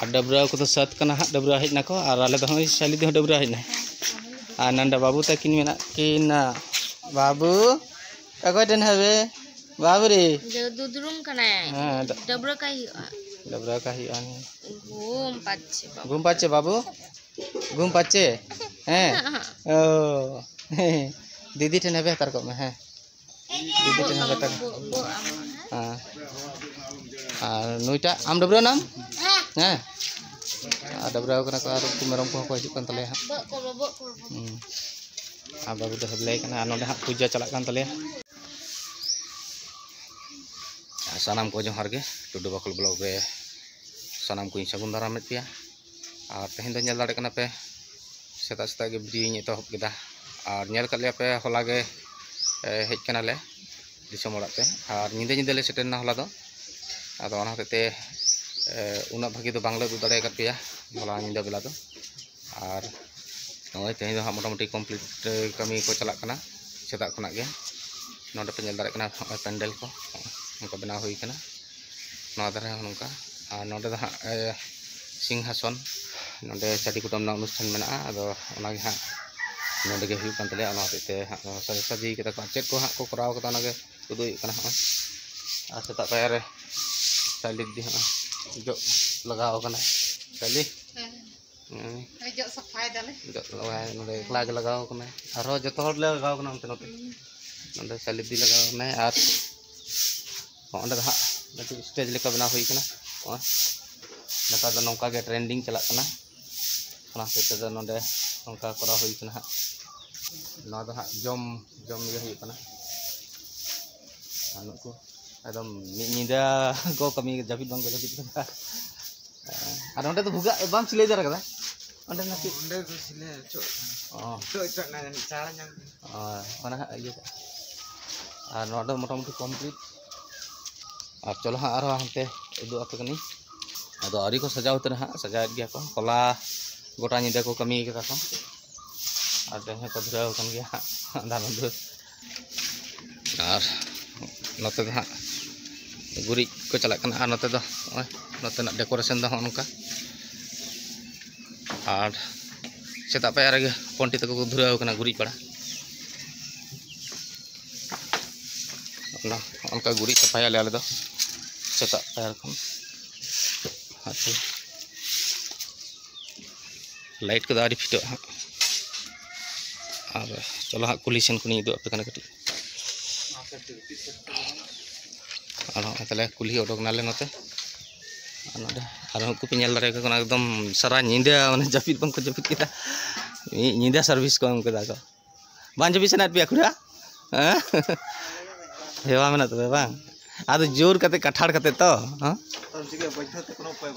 और डबरा को तो सत कना हां डबरा हेज नाको और आले तो हम साली दो डबरा हेज ना और नंदा बाबू तकिन मेना किना बाबू अगो देन हवे बाबू रे दुदरुम कना डबरा का ही आनी घूम पाचे घूम पाचे हैं ओ दीदी ठन हवे तार को में हैं दीदी ठन हवे तार हां और नुइटा आम डबरा नाम हैं डबरा कना को आरो कुमेरम को हिजुक कान तले हां बाबू दो हबले कना नोडे हां पूजा चला कान तले सानाम को जोहार गे टुडू बाकुल ब्लॉग रे सानाम को सगुन दाराम पे और तेहन दो नेल दाड़े कना पे सेता सेता गे वीडियो एतहब केदा और नेल कले पे होला गे हेज कना ले दिसम ओड़ा पे और निदे निदे ले सेटेना होला दो आदो ओना होते उना भागी दो बांग्ला दो दाड़े पे होला निदे बेला दो और नय तेहन दो हा मोटामुटी कमप्लीट कमी को चला कना सेता खना गे नोडे पे नेल दाड़े कना पेंडल को उनका बना हुई कना नोडे दारे नोंका और नोडे दा सिंहासन नोडे चाटी कुटुम ना अनुष्ठान मेना आदो ओना गे हा नोडे गे हुई कान तले ओना होते हा सजी केता को चेक को हा को कराव कता ओना गे उदुय कना हा आ सेता पाया रे साइलिक दी हा जो लगाव कना साइली जो सफाई दाले जो लगाय नोडे एकला गे लगाव कना आरो जतो हर ले लगाव कना नोते नोडे साइलिक दी लगाव कना और ओंडे हा नती स्टेज लेका बना हुई कना नता दो नौका गे ट्रेंडिंग चला कना ओना सेते दो नोडे नौका करा हुई कना ना दो हा जम ये हुई कना आनु को एकदम निदा को कमी जाबिद बांग जाबिद कना और ओंडे तो भुगा बाम सिले दरा कदा ओंडे नती ओंडे तो सिले चो ना चाला नाम ओना ये और नोडे मोटामुटी कंप्लीट और चलो हाँ आरो हंते उदू आपे कनी आदो आरी को सजाव उतर हाँ सजाएत गया को होला गोटा निदे को कमी केता को और देहे को धुराव कन गया आधा बंधु और नोते दो हाँ गुरी को चला कना और नोते दो नोते ना डेकोरेशन दो नोका और सेता पे आरे पंटी तक को धुराव कना गुरी पड़ा उनका गुरी सफाया ले दो सेता पैर खन अच्छा लाइट को दारी फिटो हाँ और चलो हाँ कुली सेन को नहीं दो पे कना कटी और तले कुली ओडोक नाले नते और को पे नेल दारे को एकदम सारा निंदा माने जापिद बंग को जापिद केता निंदा सर्विस को हमको दाको बान जापिद सनात पे खुरा हां हेवा मेना तो बांग आदो जोर कते कठाड़ कते तो हां चिके बजतो ते कोनो उपाय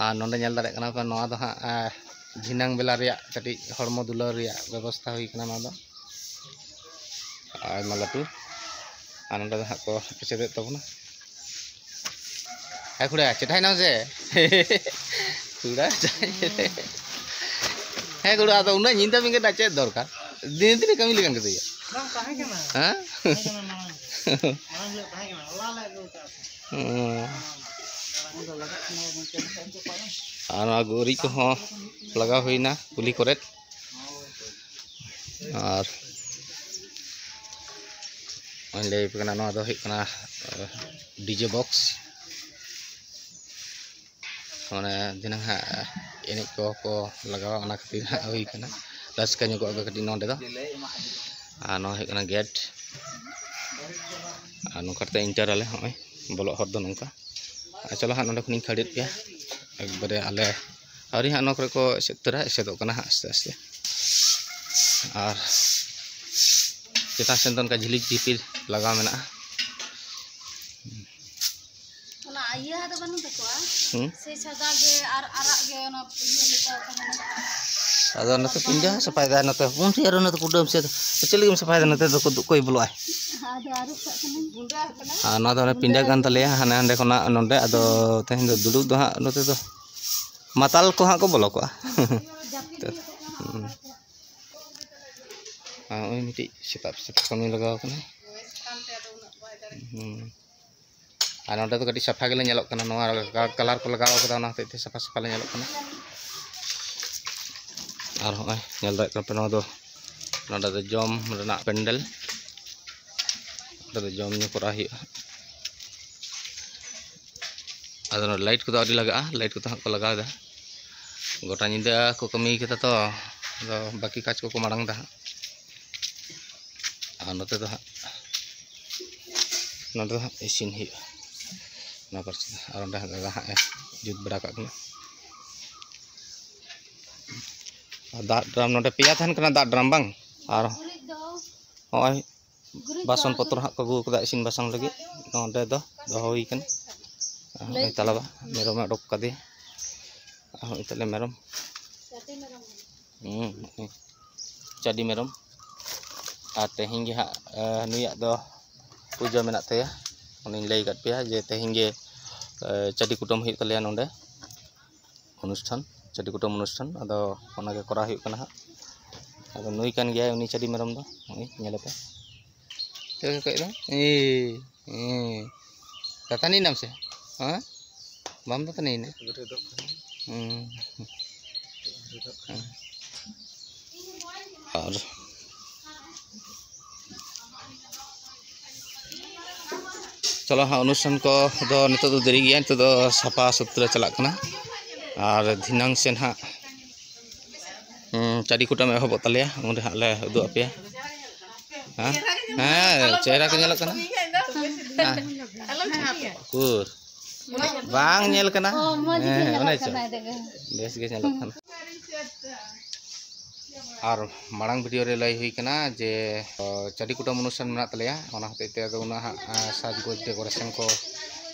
आ नोंडे नेल दारे कना पे नोआ दो हा झिनांग बेला रिया कटी हरमो दुला रिया व्यवस्था हुई कना नोआ दो आ मालाटू आ नोंडे दो हा को पेसेदे तबना है खुड़ा चटाई ना से खुड़ा है खुड़ा तो उना निंदा मिंगे दाचे दरकार दिन दिन कमी लेकन के हाँ और गोरी को लगा हुई ना कुली करे और ले कना ना दो कना डीजे बॉक्स माने दिन हा एने को लगावा ओना खातिर हुई कना रसका ᱧᱚᱜ ᱟᱜ ᱠᱟᱹᱴᱤᱡ ᱱᱚᱰᱮ ᱫᱚ ᱟᱨ ᱱᱚᱣᱟ ᱦᱩᱭᱩᱜ ᱠᱟᱱᱟ ᱜᱮᱴ ᱟᱨ ᱱᱚᱝᱠᱟ ᱛᱮ ᱤᱱᱴᱟᱨ ᱟᱞᱮ ᱦᱚᱸᱜᱼᱚᱭ ᱵᱚᱞᱚᱜ ᱦᱚᱨ ᱫᱚ ᱱᱚᱝᱠᱟ ᱟᱨ ᱪᱚᱞᱚ ᱦᱟᱸᱜ ᱱᱚᱰᱮ ᱠᱷᱚᱱᱤᱧ ᱠᱷᱟᱹᱲᱮᱫ ᱯᱮᱭᱟ ᱮᱠᱵᱟᱨᱮ ᱟᱞᱮ ᱟᱹᱣᱨᱤ ᱦᱟᱸᱜ ᱱᱚᱣᱟ ᱠᱚᱨᱮ ᱠᱚ ᱮᱥᱮᱫᱚᱜ ᱠᱟᱱᱟ ᱦᱟᱸᱜ ᱟᱥᱛᱮ ᱟᱥᱛᱮ ᱟᱨ ᱪᱮᱛᱟᱱ ᱥᱮᱱ ᱫᱚ ᱚᱱᱠᱟ ᱡᱷᱤᱞᱤᱠ ᱡᱷᱤᱯᱤᱨ ᱞᱟᱜᱟᱣ ᱢᱮᱱᱟᱜᱼᱟ ᱚᱱᱟ ᱤᱭᱟᱹ ᱫᱚ ᱵᱟᱹᱱᱩᱜ ᱛᱟᱠᱚᱣᱟ ᱥᱮ ᱥᱟᱫᱟ ᱜᱮ ᱟᱨ ᱟᱨᱟᱜ ᱜᱮ ᱚᱱᱟ ᱤᱭᱟᱹ ᱞᱮᱠᱟ ada nate pindah supaya dah nate pun sih ada nate kudam sih kecil lagi supaya dah nate tu koi belai nate ada pindah kan tali ya hana ande kona nonde ada teh itu dulu tuh ha nate tuh matal ko ha ko bolok ah ini miti setap kami lagaw kan और नोडे तो कटी सफा गेले नेलोक कना नोआ colour को लगाव कदा ना होते सफा सफा ले नेलोक कना और होय नेल दाय कना नोआ दो जम रेना पेंडल नोडे जम न्यू करा हुआ आदो लाइट को आदि लगा लाइट को को लगाव दा गोटा निंदा को कमी केता तो बाकी काज को मांग दा और नोते तो नोते इसिन हुआ ना परसे और दादा जुत बड़ा काकना दा ड्राम नोटे पिया थान कना दा ड्राम बांग और होय बासन पत्र हा को गु कदा इसिन बासang लगी नोटे दो होई कन तलाबा मेरम अडक कदे इतले मेरम चाडी मेरम और तेहिं गे हा नुया दो पूजा मेना तया उनी लई गत पेया जे तेहिं गे चाडी कुटुम हुई तले नोंडे अनुष्ठान चाडी कुटुम अनुष्ठान अदो ओना गे करा हुई कना अदो नुई कान गया उनी चाडी मेरम दो उनी नेलपे के दो कतानी नाम से हाँ बाम तो नहीं ना और चलो हाँ अनुष्ठान को दो नितो दो देरी गया नितो दो सफा सुथरा चला कना और धिनांग से हाँ चाडी कुटा में एहब तले उन हाँ ले उदुग पे हाँ हाँ चेहरा को नेल कना कुर बांग नेल कना बेस गे नेल कना और मांग वीडियो रे लई हुई कना जे चाडी कुटुम अनुष्ठान मेना तलेया ओना होते ते अदो उना साजगोज डेकोरेशन को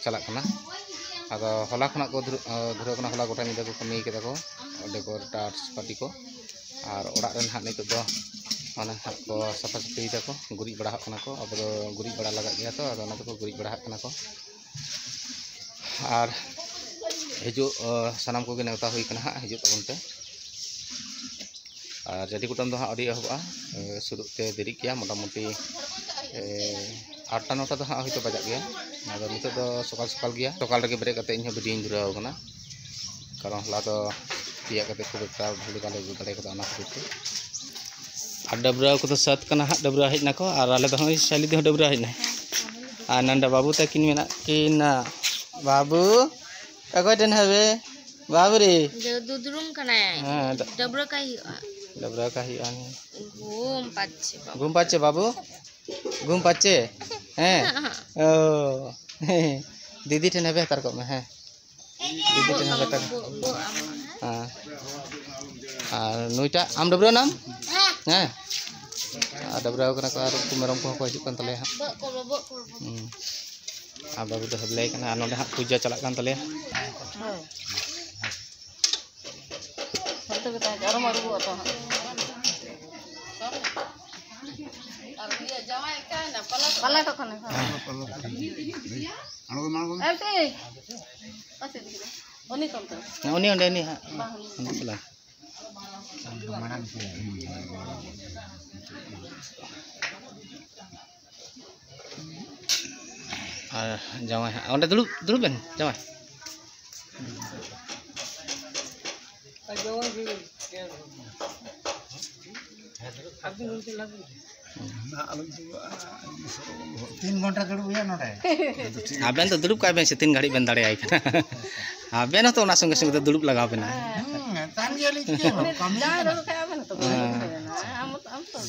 चला कना अदो हला खना को धुरो कना हला गोटा निदा को कमी केदा को डेकोरेटर्स पार्टी को और ओड़ा रेन हा नितो दो ओना हा को सफा सफी दा को गुरी बड़ा कना को अब दो गुरी बड़ा लगा गया तो अदो ओना को गुरी बड़ा कना को और हिजु सनाम को गे नेवता हुई कना हा हिजु तबनते और चाडी कुटुम दो हाँ अड़ी एहबा शुरू ते देरी गया मोटामुटी 8टा 9टा तो हाँ होते बजा गया अदो नितो दो सकाल सकाल गया सकाल रे बेरे कते इन वीडियो धुराव कना कारण हला तो पिया कते खूब एकटा भूल गाले गड़े कदा ना खातिर और डबरा को तो सात कना हाँ डबरा हेजना को और आले तो साली दो डबरा हेजना और नंदा बाबू तकिन मेना किन बाबू अगो देन हवे बाबू रे दुदरुम कनाय डबरा का ही घूम पाचे बाबू घूम पाचे हैं ओ दीदी ठेन हबे तार को में हैं दीदी ठेन हबे तार हां और नुईटा आम डबरा नाम हैं डबरा कना को और मेरम को हिजु कन तले हां आ बाबू तो हबले कना नोडे हां पूजा चला कन तले तो बता और मारू को तो और ये जमाई का ना पला तो कने अणगो मांगो एते पासे दिखे ओनी कम तो ओनी ओंडे नी हां पला मानन से जमाई ओंडे दुड़ुब बेन जमाई तीन घंटा दुड़ुब नोडे आबेन तो दुड़ुब का से 3 घड़ी बेन दाड़े आई आबेन तो ना संगे संगे दुड़ुब लगाव बेना तान गेली के कम जा रो का आबेन तो हम तो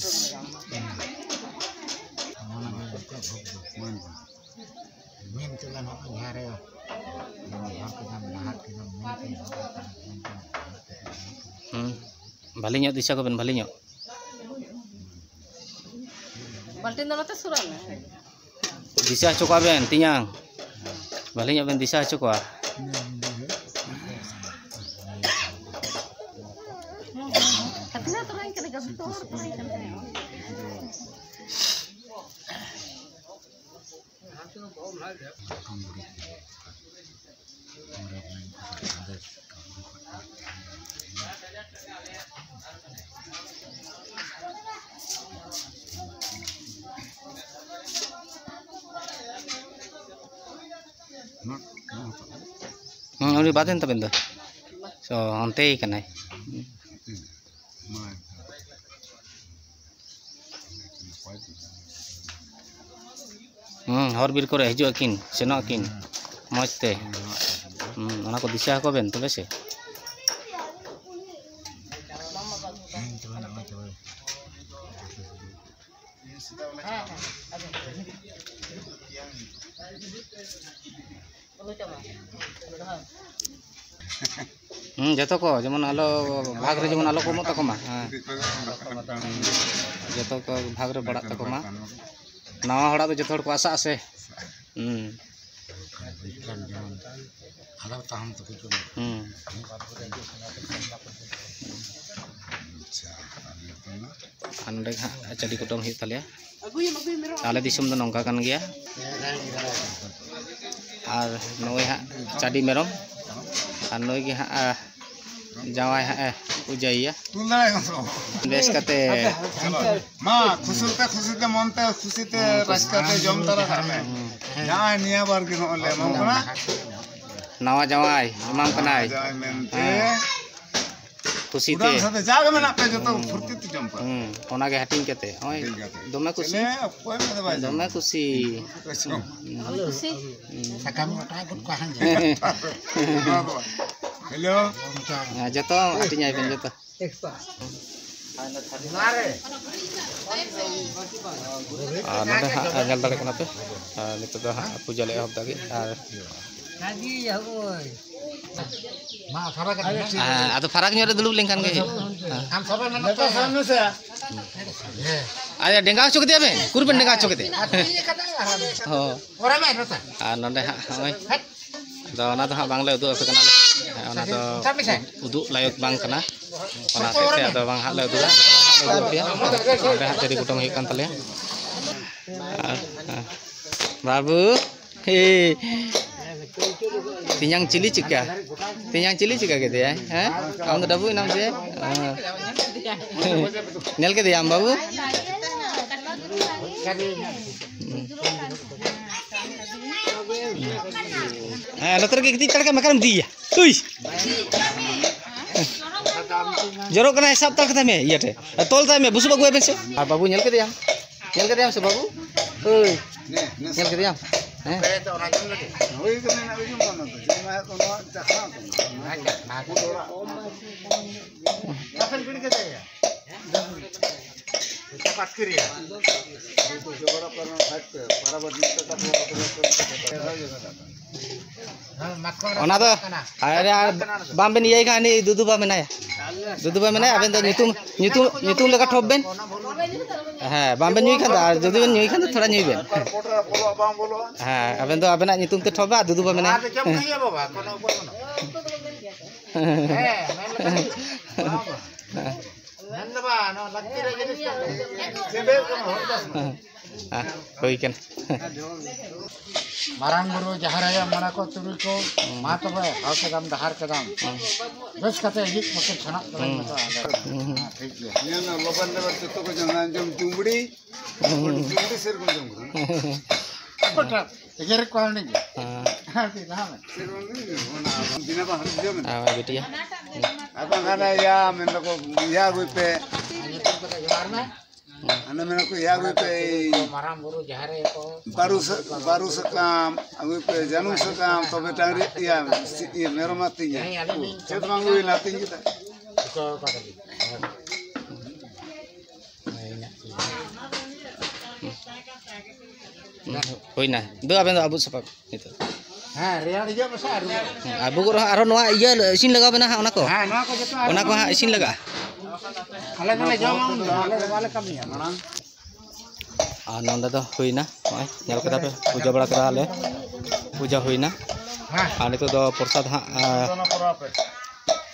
मेन चला न घरे भाली दिशा को बेन भाली बाल्टीन दलते सुरान दिशा चोका बेन तियांग भाली बेन दिशा चोका कितना तो रंग के गब तो उनी बातें तबेन दो सो अंते ही कनाय हर बिर करे हिजु अकिन सेनो अकिन मजते ओना को दिशा को बेन तबे से जतो को जेमन आलो भाग रे जेमन आलो को मत तको मा जतो को भाग रे बड़ा तको मा नवा हड़ा तो जतो को आशा से अंडे चडी कुटम ही तले आले दिसम दो नौका कान गया और नोय हा चाडी मेरम और नोय गे हा जावाय हा उजाइया बेस कते मा खुशीते मनते खुशीते रास्काते जम तरा खामे जाय निया बार के नले मना नवा जावाय इमाम कनाय जाय मेनते खुशी उड़ान साथे जागे मेना पे जतो फुर्ती ते जम पर ओना गे हटिंग केते ओय दमे खुशी ने कोय में बाय दमे खुशी खुशी सकाम मटा गुट का हन हेलो जतो हटिंग आइ बेन जतो नोडे हा जल दाड़े कना पे नितो दो हा पूजा ले हब दागे आदो फराक ᱧᱚᱜ ᱨᱮ दुलुब लेंखान गे हम सब नता सामने से आया डेंगा चो केते बे कुरबेन डेंगा चो केते हो ओरा में नता आ नोडे हा होय ᱫᱚ ᱚᱱᱟ ᱫᱚ ᱦᱟᱸᱜ ᱵᱟᱝᱞᱮ ᱩᱫᱩᱜ ᱟᱯᱮ ᱠᱟᱱᱟ ᱚᱱᱟ ᱫᱚ ᱩᱫᱩᱜ ᱞᱟᱭᱚᱠ ᱵᱟᱝ ᱠᱟᱱᱟ ᱚᱱᱟ ᱛᱮ ᱟᱫᱚ ᱵᱟᱝ ᱦᱟᱸᱜ ᱞᱮ ᱩᱫᱩᱜᱟ ᱚᱸᱰᱮ ᱦᱟᱸᱜ ᱪᱟᱹᱨᱤ ᱠᱩᱴᱟᱹᱢ ᱦᱩᱭᱩᱜ ᱠᱟᱱ ᱛᱟᱞᱮᱭᱟ बाबू तियांग चिली चिका के दिया हैं हम तो डबू नाम से नेल के दिया बाबू लतर के कितनी तड़का मकरम दिया उई जरो कना हिसाब तक था मैं ये टे तोल था मैं बुसु बगु है से बाबू नेल के दिया से बाबू ओय नेल के दिया हैं तो राजन लगे होई के ना उजुम कोन तो जमा तो ना जखना तो ना को दोरा अपन पिड़ के जाया এটা পাট করিয়া তো জোড়া पर फाट बराबर दिखता था ओना दो अरे बाम बेन ये खानी दुदुबा मेनाया अबेन दो ᱧᱩᱛᱩᱢ लेका ठोप बेन हां बाम बेन ᱧᱩᱭ खान दुदु बेन ᱧᱩᱭ खान थोड़ा ᱧᱩᱭ बेन हां अबेन दो अबेना ᱧᱩᱛᱩᱢ ते ठोबा दुदुबा मेनाया बाबा कोनो ऊपर नंदबा नो लगती रे जिनिस सेबे कोनो होरदास होई केन मारांग गुरु जहराया मना को तुरी को मा तबे हाउस गाम दहार के दाम बस कते हिक मके छना तले मतो ठीक है ने न लोबन लेबर तो को जना जम चुंबड़ी सेर को चुंबड़ी पटा एगर को नहीं हां ठीक है सेर को नहीं बिना बाहर जो में बेटिया अब गाना या में को या गुई पे ana mena ko ya gue pe marang guru jahare ko baru sekam gue pe janung sekam to betari ya mero matinya cet mangui latin kita ko tadi hoina do aben do abut sapap itu ha real dia besar abu ko aro noa iya isin laga bena ona ko ha noa ko jeto ona ko ha isin laga ale ale jama ale wale kami ya marang Nanda दो हुईना नल कदा पे पूजा बड़ा करा ले पूजा हुईना आ नितो दो प्रसाद हा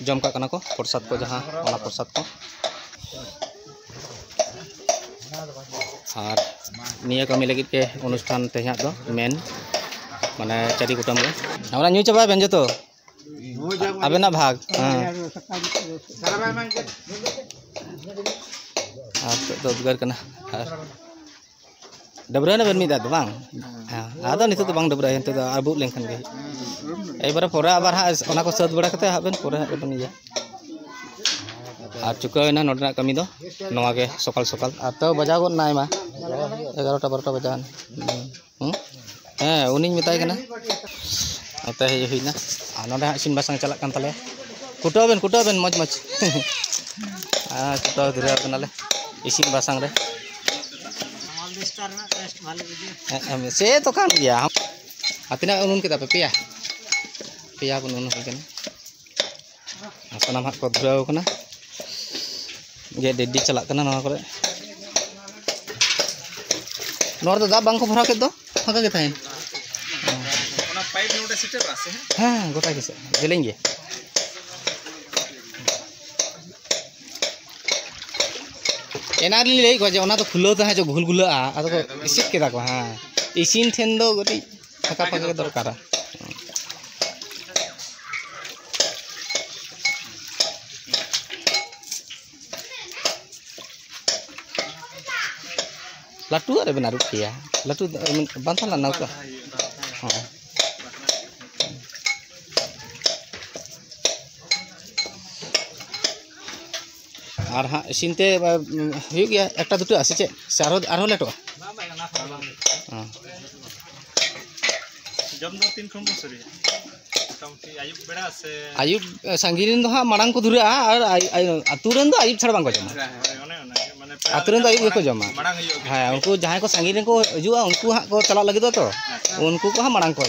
जम का कना को प्रसाद को जहां ओना प्रसाद को और निया कमी लगी के अनुष्ठान तेहा दो मेन माने चारी कुटम गे हमरा न्यू चबा बेन जतो अबेना भाग हां तो उद्गार कना डबरा ना बन मिदा तो bang ada nih tuh bang Dabra itu abu lengkan ge bara pora abar ha ona ko sat bada kate haben pora ben ya ar cuka na nodna kami do noa ge sokal sokal atau baja gon nai ma 11 ta 12 bajan uning mitai kana ate he huina node isin basang calak kan tale kuto ben moj moj kuto dira kanale isin basang re से तो kan ya atina unun kita pia pun unun kan sanam hak ko draw kana ge dedi chalak kana nawa kore nor da bang ko phara ke do phaka ke thain ona pipe note sitter ase ha gota kise delenge एनाली ले गजे ओना तो खुलो तो है जो घुल गुला आ तो इसिक के दाको हां इसिन ठेन दो गटी फका फका के दरकार लाटू अरे बना रुकिया लाटू बांधला ना का हां और हाँ सिंते गया एक दुटो आसे चे आरो लेटो आयुब सांगिन दो हाँ मांग को धुरा और आतुरन दो आयुब छाड़ बांग को जमा आतुरन दो आयुब को जमा हाँ उनको जहाँ को सांगिन को हजुआ उनको हाँ को चला लगे तो उनको को हाँ मांग को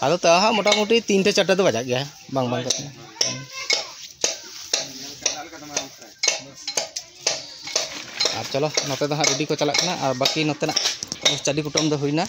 आदो तो हाँ मोटा मोटी 3 से 4 तो बजा गया बांग बांग करते चलो नोते हाँ रेडी को चलना और बाकी नोते चाडी कुटुम दो हुईना